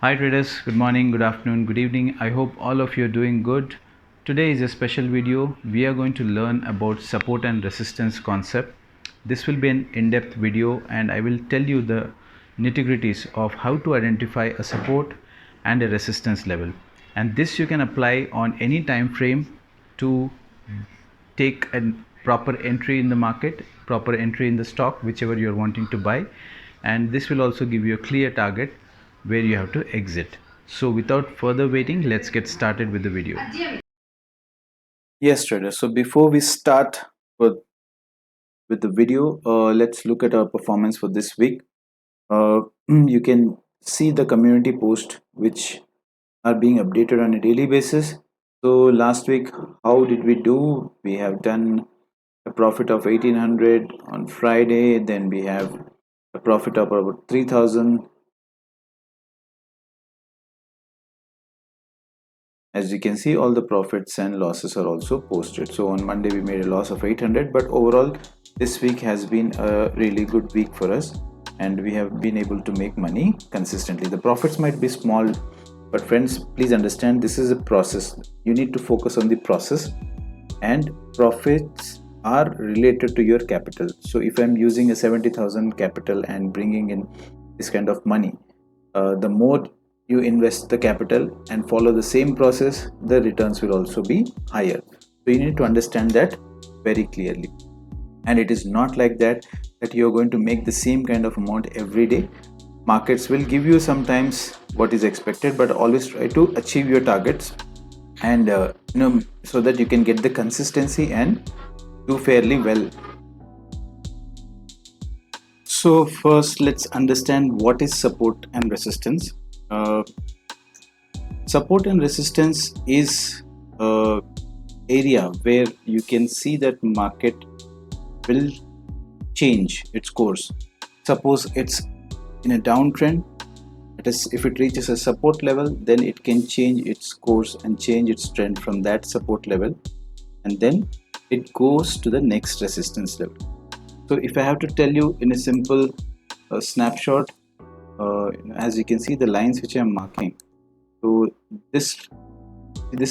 Hi traders, good morning, good afternoon, good evening. I hope all of you are doing good. Today is a special video. We are going to learn about support and resistance concept. This will be an in-depth video and I will tell you the nitty-gritties of how to identify a support and a resistance level. And this you can apply on any time frame to take a proper entry in the market, proper entry in the stock, whichever you're wanting to buy, and this will also give you a clear target where you have to exit. So without further waiting, let's get started with the video. Yes, trader. So before we start with, with the video, let's look at our performance for this week. You can see the community post which are being updated on a daily basis. So last week, how did we do? We have done a profit of 1800 on Friday. Then we have a profit of about 3000. As you can see, all the profits and losses are also posted. So on Monday we made a loss of 800, but overall this week has been a really good week for us and we have been able to make money consistently. The profits might be small, but friends, please understand, this is a process. You need to focus on the process, and profits are related to your capital. So if I'm using a 70,000 capital and bringing in this kind of money, the more you invest the capital and follow the same process, the returns will also be higher. So you need to understand that very clearly. And it is not like that you're going to make the same kind of amount every day. Markets will give you sometimes what is expected, but always try to achieve your targets, and so that you can get the consistency and do fairly well. So first, let's understand what is support and resistance. uh, Support and resistance is a area where you can see that market will change its course. Suppose it's in a downtrend, it is, if it reaches a support level, then it can change its course and change its trend from that support level, and then it goes to the next resistance level. So if I have to tell you in a simple snapshot, as you can see the lines which I am marking, so this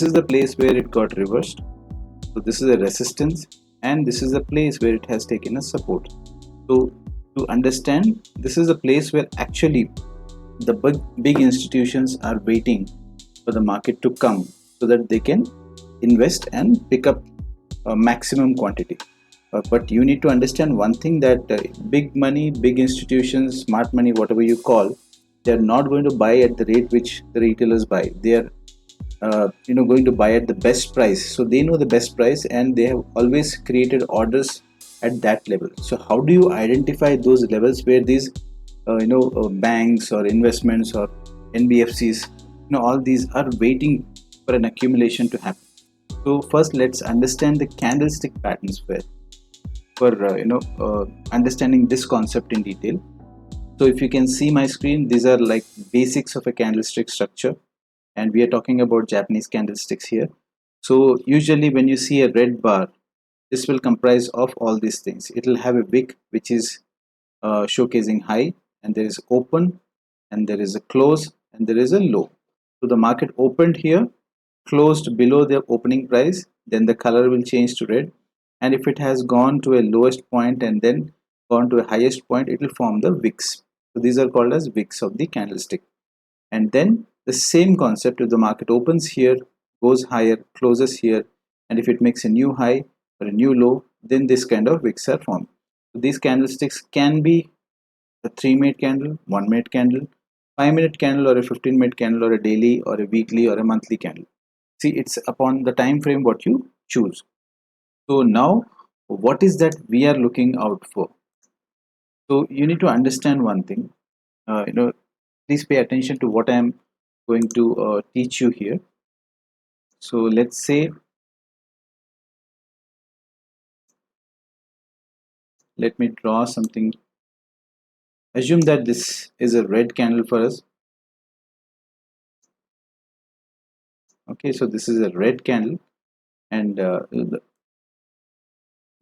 is the place where it got reversed. So this is a resistance, and this is the place where it has taken a support. So to understand, this is a place where actually the big institutions are waiting for the market to come so that they can invest and pick up a maximum quantity. But you need to understand one thing, that big money, big institutions, smart money, whatever you call, they're not going to buy at the rate which the retailers buy. They are going to buy at the best price. So they know the best price and they have always created orders at that level. So how do you identify those levels where these banks or investments or NBFCs, all these are waiting for an accumulation to happen? So first, let's understand the candlestick patterns for understanding this concept in detail. So if you can see my screen, these are like basics of a candlestick structure, and we are talking about Japanese candlesticks here. So usually when you see a red bar, this will comprise of all these things. It will have a wick which is showcasing high, and there is open, and there is a close, and there is a low. So the market opened here, closed below the opening price, then the color will change to red, and if it has gone to a lowest point and then gone to a highest point, it will form the wicks. So these are called as wicks of the candlestick. And then the same concept, if the market opens here, goes higher, closes here, and if it makes a new high or a new low, then this kind of wicks are formed. So these candlesticks can be a 3-minute candle, 1-minute candle, 5-minute candle, or a 15-minute candle, or a daily or a weekly or a monthly candle. See, it's upon the time frame what you choose. So now, what is that we are looking out for? So you need to understand one thing. Please pay attention to what I am going to teach you here. So let's say, let me draw something. Assume that this is a red candle for us. Okay, so this is a red candle, and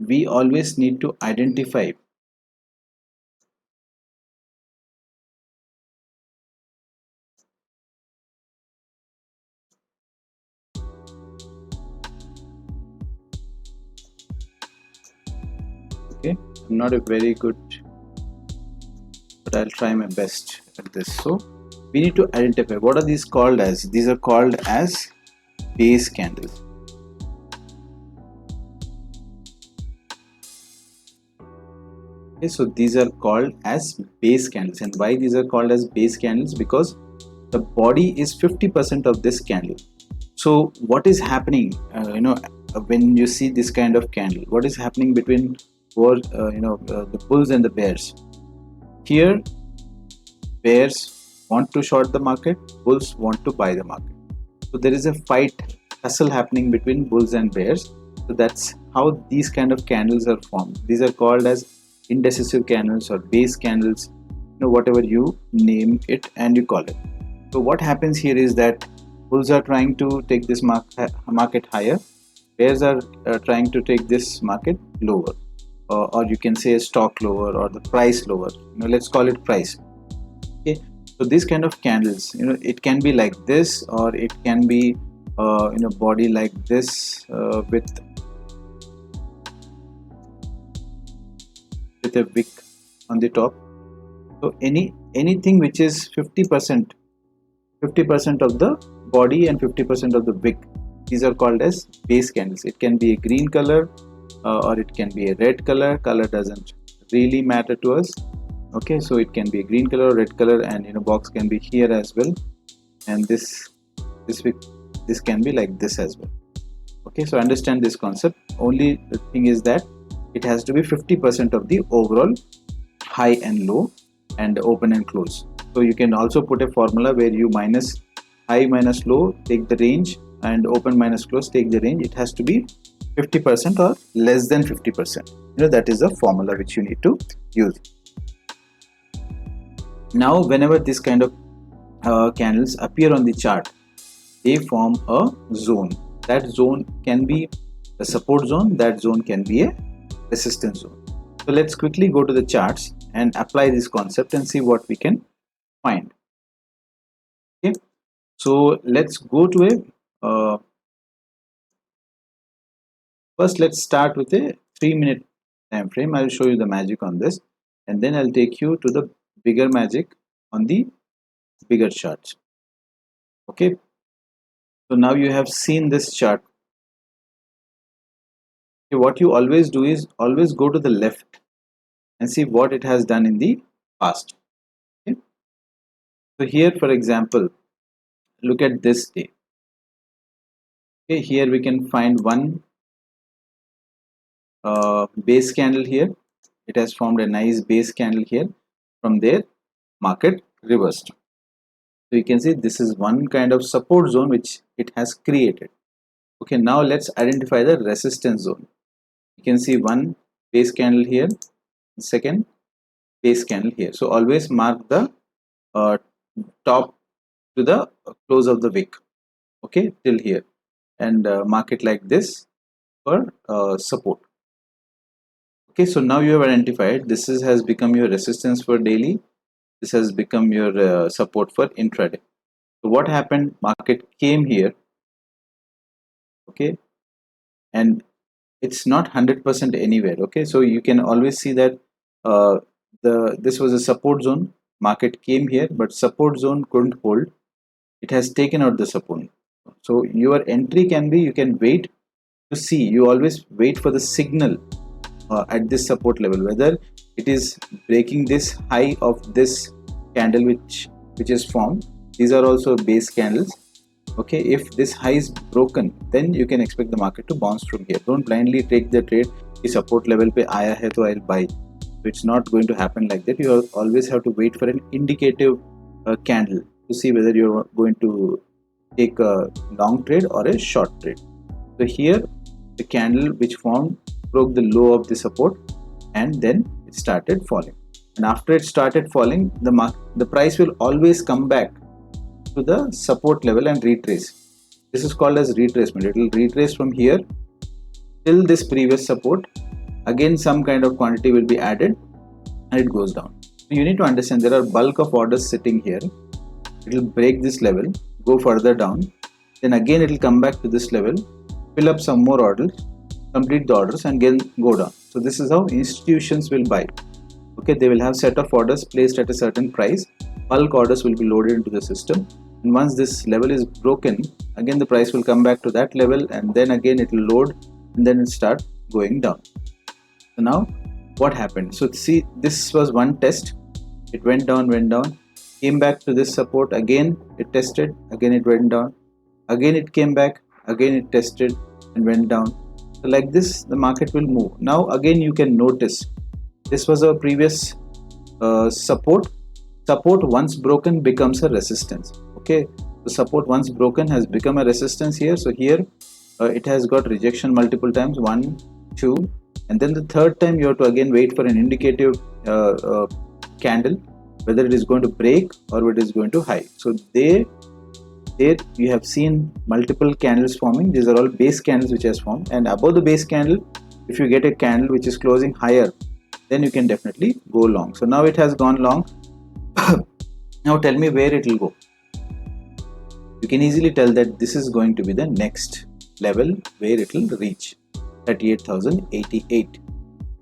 we always need to identify Okay, I'm not a very good, but I'll try my best at this. So we need to identify what are these called as. These are called as base candles. Okay, so these are called as base candles. And why these are called as base candles? Because the body is 50% of this candle. So what is happening, when you see this kind of candle, what is happening between the bulls and the bears? Here bears want to short the market, bulls want to buy the market. So there is a fight, tussle happening between bulls and bears. So that's how these kind of candles are formed. These are called as indecisive candles or base candles, whatever you name it and you call it. So what happens here is that bulls are trying to take this market higher, bears are trying to take this market lower, or you can say stock lower or the price lower. Let's call it price. Okay, so this kind of candles, it can be like this, or it can be body like this, with a wick on the top. So anything which is 50% of the body and 50% of the wick, these are called as base candles. It can be a green color, or it can be a red color. Color doesn't really matter to us. Okay, so it can be a green color or red color, and box can be here as well, and this wick, this can be like this as well. Okay, so understand this concept. Only the thing is that it has to be 50% of the overall high and low and open and close. So you can also put a formula where you minus high minus low take the range, and open minus close take the range. It has to be 50% or less than 50%. That is a formula which you need to use. Now whenever this kind of candles appear on the chart, they form a zone. That zone can be a support zone, that zone can be a resistance zone. So let's quickly go to the charts and apply this concept and see what we can find. Okay, so let's go to a first let's start with a 3-minute time frame. I'll show you the magic on this, and then I'll take you to the bigger magic on the bigger charts. Okay, so now you have seen this chart. Okay, what you always do is always go to the left and see what it has done in the past. Okay, so here for example, look at this day. Okay, here we can find one base candle here. It has formed a nice base candle here. From there, market reversed. So you can see this is one kind of support zone which it has created. Okay, now let's identify the resistance zone. You can see one base candle here, second base candle here. So always mark the top to the close of the wick. Okay, till here, and mark it like this for support. Okay, so now you have identified this has become your resistance for daily. This has become your support for intraday. So what happened? Market came here. Okay, and it's not 100% anywhere. Okay, so you can always see that this was a support zone. Market came here, but support zone couldn't hold. It has taken out the support. So your entry can be, you can wait to see. You always wait for the signal at this support level, whether it is breaking this high of this candle which is formed. These are also base candles. Okay, if this high is broken, then you can expect the market to bounce from here. Don't blindly take the trade कि support level पे आया है तो I'll buy. So it's not going to happen like that. You always have to wait for an indicative candle to see whether you're going to take a long trade or a short trade. So here the candle which formed broke the low of the support, and then it started falling. And after it started falling, the price will always come back to the support level and retrace. This is called as retracement. It will retrace from here till this previous support. Again some kind of quantity will be added and it goes down. So you need to understand there are bulk of orders sitting here. It will break this level, go further down, then again it will come back to this level, fill up some more orders, complete the orders and then go down. So this is how institutions will buy. Okay, they will have set of orders placed at a certain price. Bulk orders will be loaded into the system, and once this level is broken, again the price will come back to that level, and then again it will load, and then it start going down. So now what happened? So see, this was one test. It went down, came back to this support, again it tested, again it went down, again it came back, again it tested and went down. So like this the market will move. Now again you can notice this was a previous support. Support once broken becomes a resistance. Okay, the support once broken has become a resistance here. So here it has got rejection multiple times, 1, 2, and then the third time you have to again wait for an indicative candle, whether it is going to break or it is going to high. So there you have seen multiple candles forming. These are all base candles which has formed, and above the base candle, if you get a candle which is closing higher, then you can definitely go long. So now it has gone long. Now tell me where it will go. You can easily tell that this is going to be the next level where it will reach 38,088.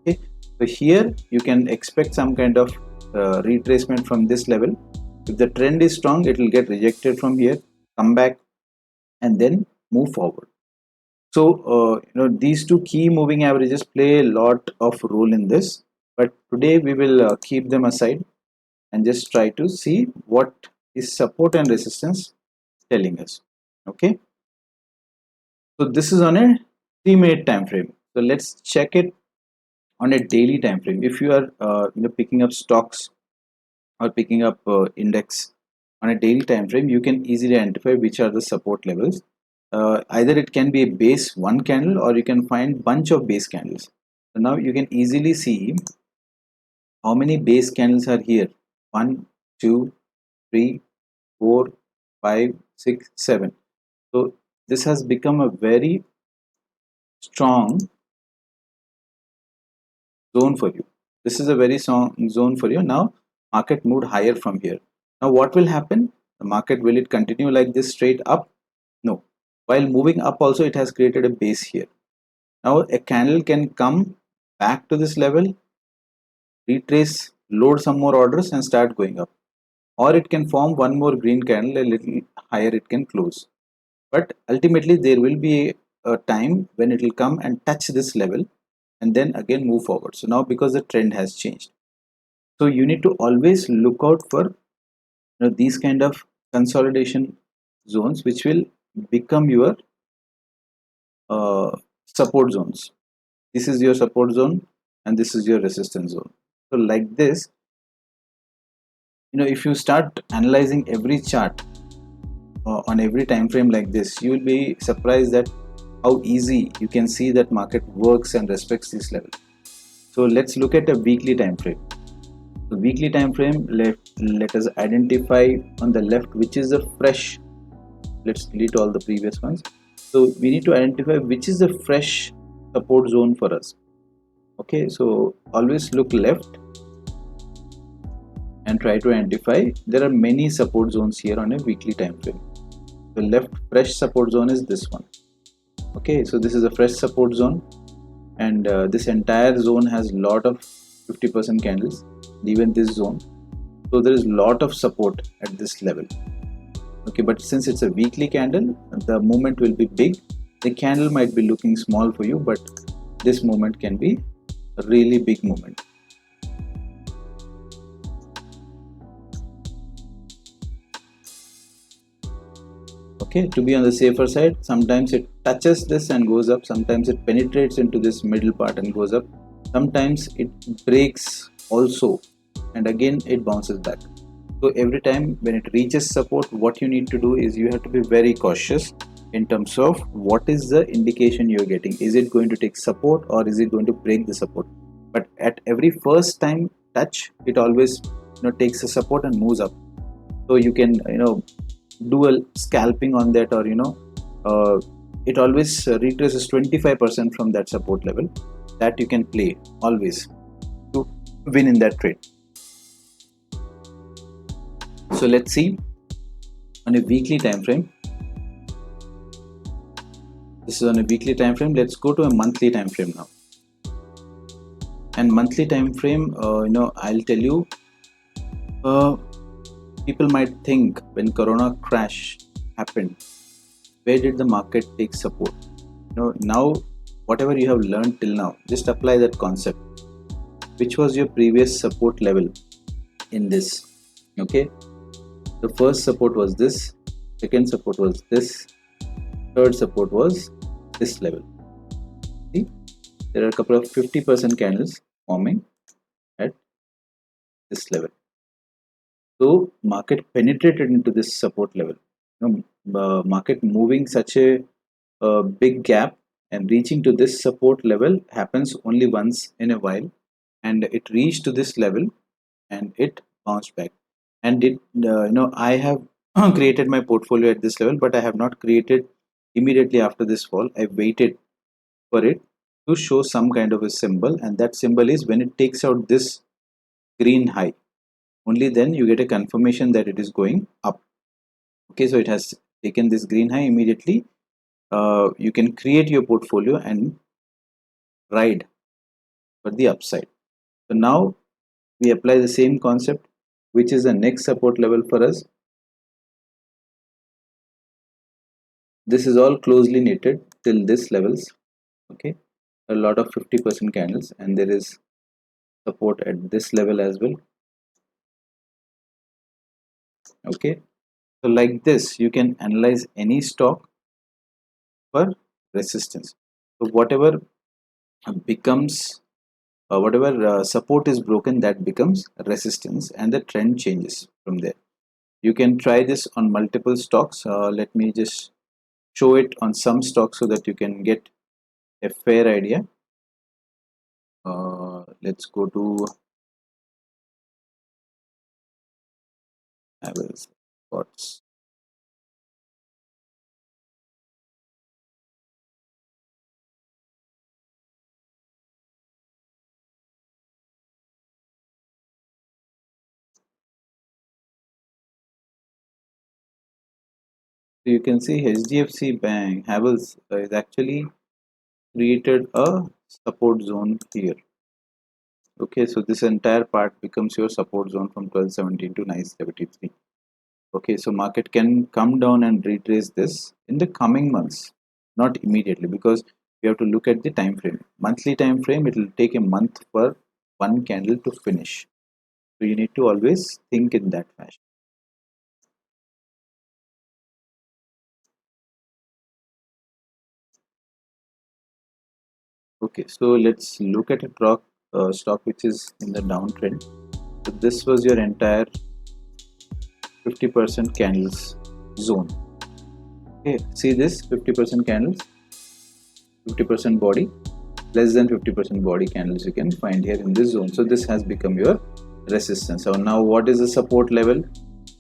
Okay, so here you can expect some kind of retracement from this level. If the trend is strong, it will get rejected from here, come back, and then move forward. So these two key moving averages play a lot of role in this, but today we will keep them aside and just try to see what is support and resistance telling us. Okay, so this is on a 3-minute time frame. So let's check it on a daily time frame. If you are picking up stocks or picking up index on a daily time frame, you can easily identify which are the support levels. Either it can be a base one candle, or you can find bunch of base candles. So now you can easily see how many base candles are here. 1, 2, 3, 4, 5, 6, 7. So this has become a very strong zone for you. This is a very strong zone for you. Now market moved higher from here. Now what will happen? The market, will it continue like this straight up? No. While moving up also, it has created a base here. Now a candle can come back to this level, retrace, load some more orders and start going up, or it can form one more green candle, a little higher it can close. But ultimately there will be a time when it will come and touch this level and then again move forward. So now, because the trend has changed, so you need to always look out for these kind of consolidation zones, which will become your support zones. This is your support zone and this is your resistance zone. So like this, if you start analyzing every chart on every time frame like this, you will be surprised that how easy you can see that market works and respects this level. So let's look at a weekly time frame. The weekly time frame, let us identify on the left which is the fresh. Let's delete all the previous ones. So we need to identify which is the fresh support zone for us. Okay, so always look left and try to identify. There are many support zones here on a weekly time frame. The left fresh support zone is this one. Okay, so this is a fresh support zone, and this entire zone has lot of 50% candles, even this zone. So there is lot of support at this level. Okay, but since it's a weekly candle, the movement will be big. The candle might be looking small for you, but this movement can be a really big movement. Okay, to be on the safer side, sometimes it touches this and goes up, sometimes it penetrates into this middle part and goes up, sometimes it breaks also and again it bounces back. So every time when it reaches support, what you need to do is you have to be very cautious in terms of what is the indication you're getting. Is it going to take support or is it going to break the support? But at every first time touch, it always takes a support and moves up. So you can do a scalping on that, or it always retraces 25% from that support level. That you can play always to win in that trade. So let's see on a weekly time frame. This is on a weekly time frame. Let's go to a monthly time frame now. And monthly time frame, I'll tell you, people might think when Corona crash happened, where did the market take support? Now whatever you have learned till now, just apply that concept. Which was your previous support level in this? Okay, the first support was this, second support was this, third support was this level. See, there are a couple of 50% candles forming at this level. So market penetrated into this support level. Market moving such a big gap and reaching to this support level happens only once in a while, and it reached to this level and it bounced back. And I have created my portfolio at this level, but I have not created immediately after this fall. I waited for it to show some kind of a symbol, and that symbol is when it takes out this green high, only then you get a confirmation that it is going up. Okay, so it has taken this green high immediately. You can create your portfolio and ride for the upside. So now we apply the same concept, which is the next support level for us. This is all closely knitted till this levels. Okay, a lot of 50% candles, and there is support at this level as well. Okay, so like this you can analyze any stock for resistance. So whatever becomes whatever support is broken, that becomes resistance, and the trend changes from there. You can try this on multiple stocks. Let me just show it on some stocks so that you can get a fair idea. Let's go to Havells spots. So you can see HDFC Bank, Havells is actually created a support zone here. Okay, so this entire part becomes your support zone from 1217 to 973. Okay, so market can come down and retrace this in the coming months, not immediately, because you have to look at the time frame. Monthly time frame, it will take a month for one candle to finish. So you need to always think in that fashion. Okay, so let's look at a stock which is in the downtrend. So this was your entire 50% candles zone. Okay, see this 50% candles, 50% body, less than 50% body candles you can find here in this zone. So this has become your resistance. So now what is the support level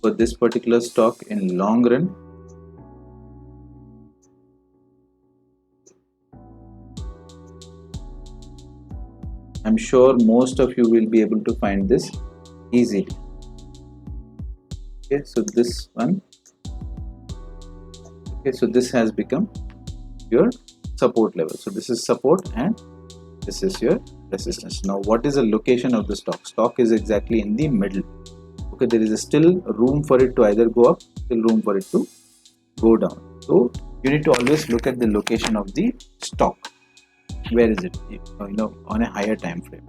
for this particular stock in long run? I'm sure most of you will be able to find this easily. Okay, so this one. Okay, so this has become your support level. So this is support and this is your resistance. Now what is the location of the stock? Stock is exactly in the middle. Okay, there is still room for it to either go up, still room for it to go down. So you need to always look at the location of the stock. Where is it? On a higher time frame.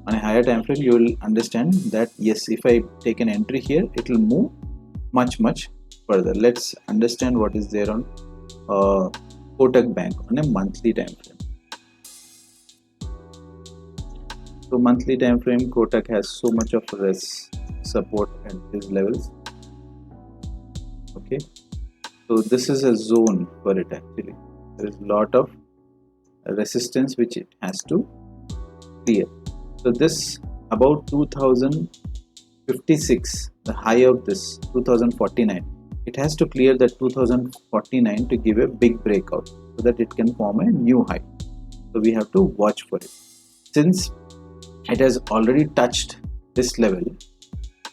On a higher time frame, you will understand that yes, if I take an entry here, it will move much further. Let's understand what is there on Kotak Bank on a monthly time frame. So monthly time frame, Kotak has so much of support at these levels. Okay, so this is a zone for it actually. There is a lot of resistance which it has to clear. So this about 2056, the high of this 2049, it has to clear that 2049 to give a big breakout so that it can form a new high. So we have to watch for it. Since it has already touched this level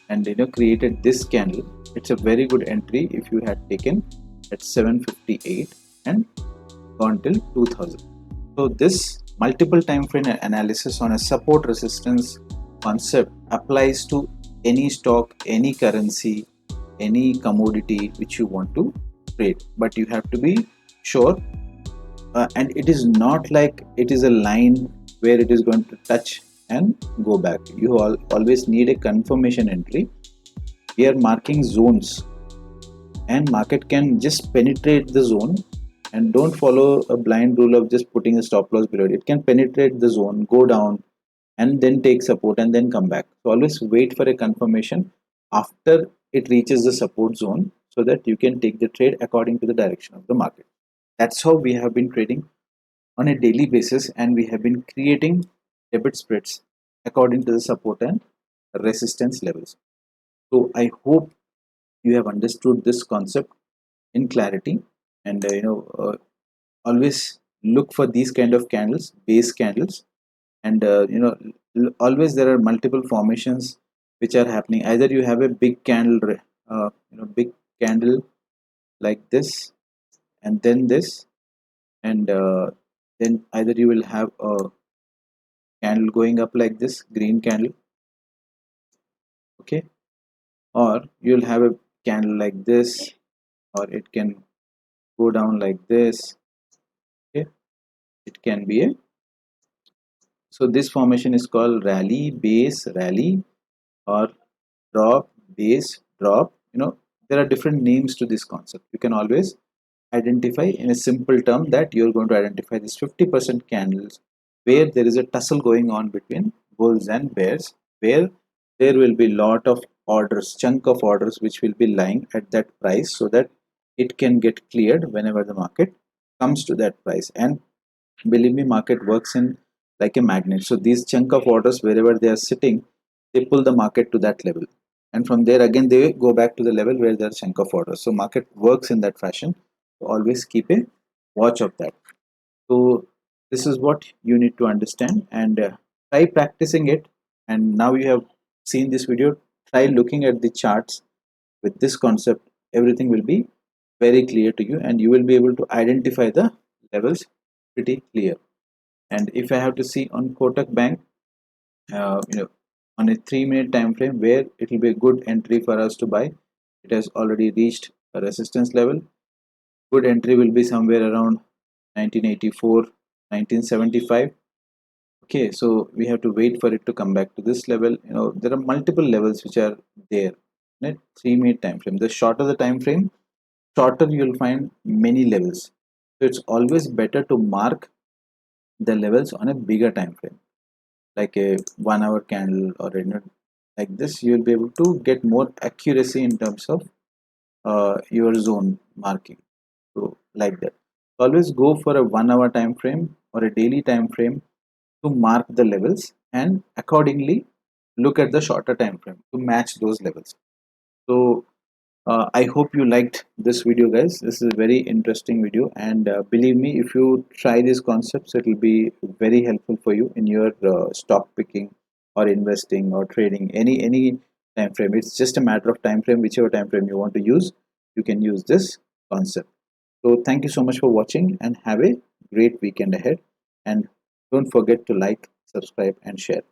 and created this candle, it's a very good entry if you had taken at 758 and gone till 2000. So this multiple time frame analysis on a support resistance concept applies to any stock, any currency, any commodity which you want to trade. But you have to be sure, and it is not like it is a line where it is going to touch and go back. You always need a confirmation entry. We are marking zones, and market can just penetrate the zone, and don't follow a blind rule of just putting a stop loss below it. It can penetrate the zone, go down, and then take support and then come back. So always wait for a confirmation after it reaches the support zone so that you can take the trade according to the direction of the market. That's how we have been trading on a daily basis, and we have been creating debit spreads according to the support and resistance levels. So I hope you have understood this concept in clarity, and always look for these kind of candles, base candles, and always there are multiple formations which are happening. Either you have a big candle, big candle like this, and then this, and then either you will have a candle going up like this, green candle, okay, or you'll have a candle like this, or it can go down like this, okay. It can be a, so this formation is called rally base rally, or drop base drop. There are different names to this concept. You can always identify in a simple term that you're going to identify these 50% candles where there is a tussle going on between bulls and bears, where there will be lot of orders, chunk of orders which will be lying at that price, so that it can get cleared whenever the market comes to that price. And believe me, market works in like a magnet. So these chunk of orders, wherever they are sitting, they pull the market to that level, and from there again they go back to the level where there are chunk of orders. So market works in that fashion. So always keep a watch of that. So this is what you need to understand, and try practicing it. And now you have seen this video, try looking at the charts with this concept. Everything will be very clear to you, and you will be able to identify the levels pretty clear. And if I have to see on Kotak Bank, on a 3-minute time frame, where it will be a good entry for us to buy, it has already reached a resistance level. Good entry will be somewhere around 1984, 1975. Okay, so we have to wait for it to come back to this level. There are multiple levels which are there in a 3-minute time frame. The shorter the time frame, shorter you'll find many levels. So it's always better to mark the levels on a bigger time frame, like a 1 hour candle, or like this. You'll be able to get more accuracy in terms of your zone marking. So like that, always go for a 1 hour time frame or a daily time frame to mark the levels, and accordingly look at the shorter time frame to match those levels. So I hope you liked this video, guys. This is a very interesting video, and believe me, if you try these concepts, it will be very helpful for you in your stock picking or investing or trading, any time frame. It's just a matter of time frame. Whichever time frame you want to use, you can use this concept. So thank you so much for watching, and have a great weekend ahead. And don't forget to like, subscribe, and share.